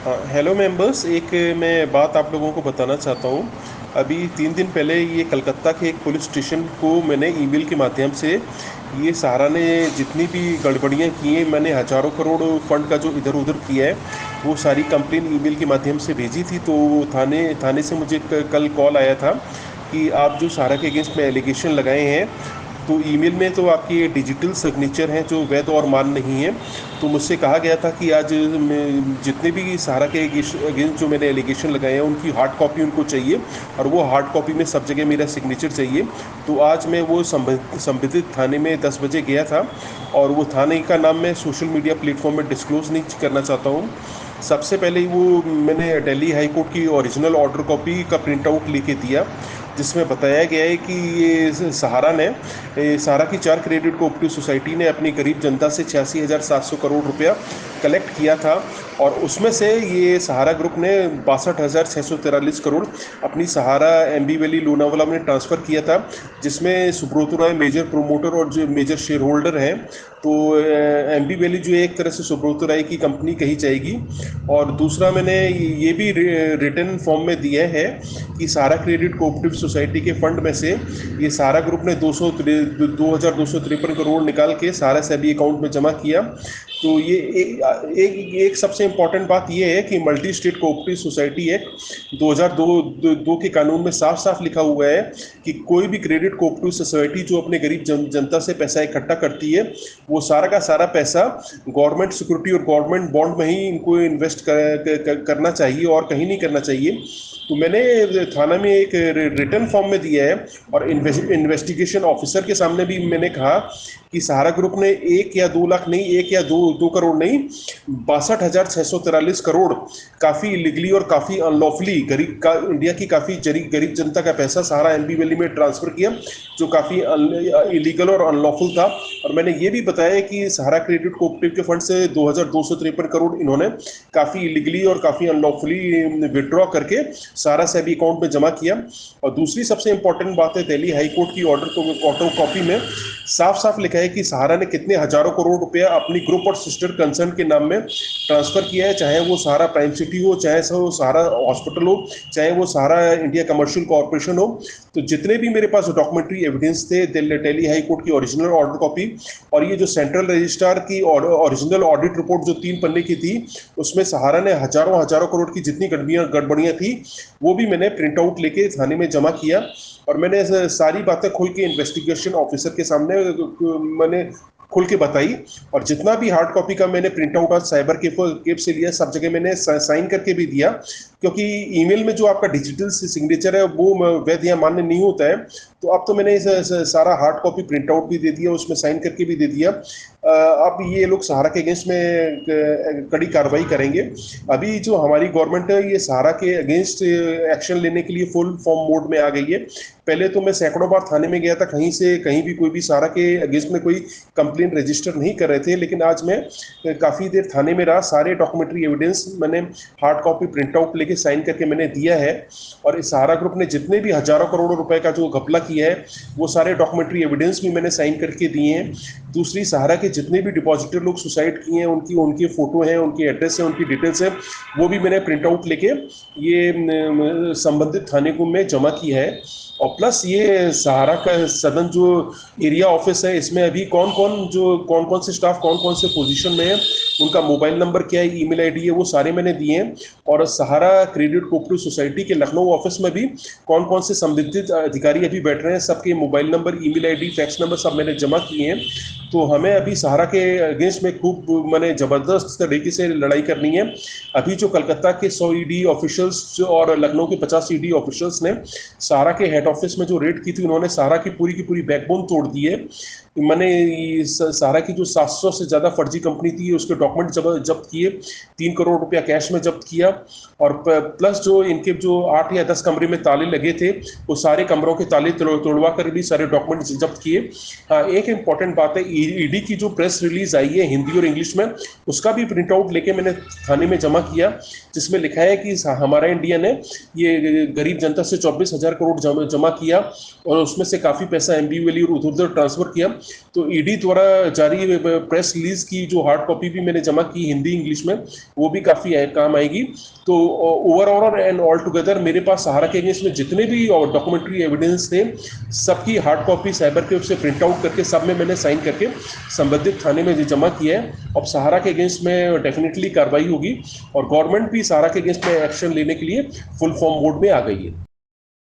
हाँ, hello members. एक मैं बात आप लोगों को बताना चाहता हूँ। अभी 3 दिन पहले ये कलकत्ता के एक पुलिस स्टेशन को मैंने ईमेल के माध्यम से ये सहारा ने जितनी भी गड़बड़ियाँ की हैं, मैंने हज़ारों करोड़ फंड का जो इधर उधर किया है वो सारी कंप्लेन ईमेल के माध्यम से भेजी थी। तो थाने थाने से मुझे कल कॉल आया था कि आप जो सहारा के अगेंस्ट में एलिगेशन लगाए हैं, तो ईमेल में तो आपकी ये डिजिटल सिग्नेचर हैं जो वैध और मान नहीं है। तो मुझसे कहा गया था कि आज जितने भी सहारा के अगेंस्ट जो मैंने एलिगेशन लगाए हैं उनकी हार्ड कॉपी उनको चाहिए, और वो हार्ड कॉपी में सब जगह मेरा सिग्नेचर चाहिए। तो आज मैं वो संबंधित थाने में 10 बजे गया था, और वो थाने का नाम मैं सोशल मीडिया प्लेटफॉर्म में डिस्क्लोज़ नहीं करना चाहता हूँ। सबसे पहले वो मैंने दिल्ली हाई कोर्ट की ओरिजिनल ऑर्डर कॉपी का प्रिंट आउट लेके दिया, जिसमें बताया गया है कि ये सहारा की 4 क्रेडिट कोऑपरेटिव सोसाइटी ने अपनी गरीब जनता से 86,700 करोड़ रुपया कलेक्ट किया था, और उसमें से ये सहारा ग्रुप ने 62,643 करोड़ अपनी सहारा एमबी वैली लोनावाला में ट्रांसफ़र किया था, जिसमें सुब्रतो राय मेजर प्रोमोटर और जो मेजर शेयर होल्डर हैं। तो एमबी वैली जो एक तरह से सुब्रतो राय की कंपनी कही जाएगी। और दूसरा मैंने ये भी रिटर्न फॉर्म में दिया है कि सहारा क्रेडिट कोऑपरेटिव सोसाइटी के फंड में से ये सहारा ग्रुप ने 2,253 करोड़ निकाल के सहारा सेबी अकाउंट में जमा किया। तो ये एक सबसे इम्पॉर्टेंट बात ये है कि multi state cooperative society act 2002 के कानून में साफ साफ लिखा हुआ है कि कोई भी क्रेडिट कोऑपरेटिव सोसाइटी जो अपने गरीब जनता से पैसा इकट्ठा करती है, वो सारा का सारा पैसा गवर्नमेंट सिक्योरिटी और गवर्नमेंट बॉन्ड में ही इनको इन्वेस्ट करना चाहिए और कहीं नहीं करना चाहिए। तो मैंने थाना में एक रिटर्न फॉर्म में दिया है, और इन्वेस्टिगेशन ऑफिसर के सामने भी मैंने कहा कि सहारा ग्रुप ने 1 या 2 लाख नहीं, 1 या 2 करोड़ नहीं, 62,643 करोड़ काफ़ी इलीगली और काफ़ी अनलॉफुली इंडिया की काफ़ी गरीब जनता का पैसा सहारा एमबी वैली में ट्रांसफ़र किया, जो काफ़ी इलीगल और अनलॉफुल था। और मैंने ये भी बताया कि सहारा क्रेडिट कोऑपरेटिव के फंड से 2,253 करोड़ इन्होंने काफ़ी इलीगली और काफ़ी अनलॉफुली विड्रॉ करके सहारा सेबी अकाउंट में जमा किया। और दूसरी सबसे इंपॉर्टेंट बात है, दिल्ली हाई कोर्ट की ऑर्डर कॉपी में साफ साफ लिखा है कि सहारा ने कितने हजारों करोड़ रुपया अपनी ग्रुप और सिस्टर कंसर्न के नाम में ट्रांसफर किया है, चाहे वो सहारा प्राइम सिटी हो, चाहे वो सहारा हॉस्पिटल हो, चाहे वो सहारा इंडिया कमर्शियल कॉर्पोरेशन हो। तो जितने भी मेरे पास डॉक्यूमेंट्री एविडेंस थे, दिल्ली हाई कोर्ट की ओरिजिनल ऑर्डर कॉपी और ये जो सेंट्रल रजिस्ट्रार की ओरिजिनल ऑडिट रिपोर्ट जो 3 पन्ने की थी, उसमें सहारा ने हजारों हजारों करोड़ की जितनी गड़बड़ियां थी वो भी मैंने प्रिंट आउट लेके थाने में जमा किया। और मैंने सारी बातें खुल के इन्वेस्टिगेशन ऑफिसर के सामने मैंने खुल के बताई। और जितना भी हार्ड कॉपी का मैंने प्रिंट आउट आज साइबर केप से लिया, सब जगह मैंने साइन करके भी दिया, क्योंकि ईमेल में जो आपका डिजिटल सिग्नेचर है वो वैध या मान्य नहीं होता है। तो अब तो मैंने सारा हार्ड कॉपी प्रिंट आउट भी दे दिया, उसमें साइन करके भी दे दिया। अब ये लोग सहारा के अगेंस्ट में कड़ी कार्रवाई करेंगे। अभी जो हमारी गवर्नमेंट है ये सहारा के अगेंस्ट एक्शन लेने के लिए फुल फॉर्म मोड में आ गई है। पहले तो मैं सैकड़ों बार थाने में गया था, कहीं से कहीं भी कोई भी सहारा के अगेंस्ट में कोई कंप्लेंट रजिस्टर नहीं कर रहे थे, लेकिन आज मैं काफ़ी देर थाने में रहा, सारे डॉक्यूमेंट्री एविडेंस मैंने हार्ड कॉपी प्रिंट आउट लेके साइन करके मैंने दिया है। और इस सहारा ग्रुप ने जितने भी हजारों करोड़ों रुपए का जो घपला किया है वो सारे डॉक्यूमेंट्री एविडेंस भी मैंने साइन करके दिए हैं। दूसरी, सहारा के जितने भी डिपॉजिटर लोग सुसाइड किए हैं उनके फोटो हैं, उनकी एड्रेस है, उनकी डिटेल्स है, वो भी मैंने प्रिंट आउट लेके ये संबंधित थाने को मैं जमा किया है। और प्लस ये सहारा का सदन जो एरिया ऑफिस है, इसमें अभी कौन कौन से स्टाफ कौन कौन से पोजीशन में है, उनका मोबाइल नंबर क्या है, ईमेल आईडी है, वो सारे मैंने दिए हैं। और सहारा क्रेडिट कोऑपरेटिव सोसाइटी के लखनऊ ऑफिस में भी कौन कौन से संबंधित अधिकारी अभी बैठ रहे हैं, सबके mobile number, email ID, fax number सब मैंने जमा किए हैं। तो हमें अभी सहारा के अगेंस्ट में खूब मैंने ज़बरदस्त तरीके से लड़ाई करनी है। अभी जो कलकत्ता के 100 ईडी ऑफिशियल्स और लखनऊ के 50 ईडी ऑफिशियल्स ने सहारा के हेड ऑफिस में जो रेड की थी, उन्होंने सहारा की पूरी बैकबोन तोड़ दी है। मैंने सहारा की जो 700 से ज़्यादा फर्जी कंपनी थी उसके डॉक्यूमेंट जब्त किए, 3 करोड़ रुपया कैश में जब्त किया। और प्लस जो इनके जो 8 या 10 कमरे में ताले लगे थे, वो सारे कमरों के ताले तोड़वा कर भी सारे डॉक्यूमेंट जब्त किए। हाँ, एक इंपॉर्टेंट बात है, ईडी की जो प्रेस रिलीज आई है हिंदी और इंग्लिश में, उसका भी प्रिंट आउट लेके मैंने थाने में जमा किया, जिसमें लिखा है कि हमारा इंडिया ने ये गरीब जनता से 24,000 करोड़ जमा किया, और उसमें से काफ़ी पैसा एमबी वैली और उधर उधर ट्रांसफर किया। तो ईडी द्वारा जारी प्रेस रिलीज की जो हार्ड कॉपी भी मैंने जमा की हिंदी इंग्लिश में, वो भी काफ़ी काम आएगी। तो ओवरऑल एंड ऑल टुगेदर मेरे पास सहारा के अगेंस्ट में जितने भी डॉक्यूमेंट्री एविडेंस थे, सबकी हार्ड कॉपी साइबर कैफ से प्रिंट आउट करके सब में मैंने साइन करके संबंधित थाने में जमा किया है। अब सहारा के अगेंस्ट में डेफिनेटली कार्रवाई होगी और गवर्नमेंट भी सहारा के अगेंस्ट में एक्शन लेने के लिए फुल फॉर्म मोड में आ गई है।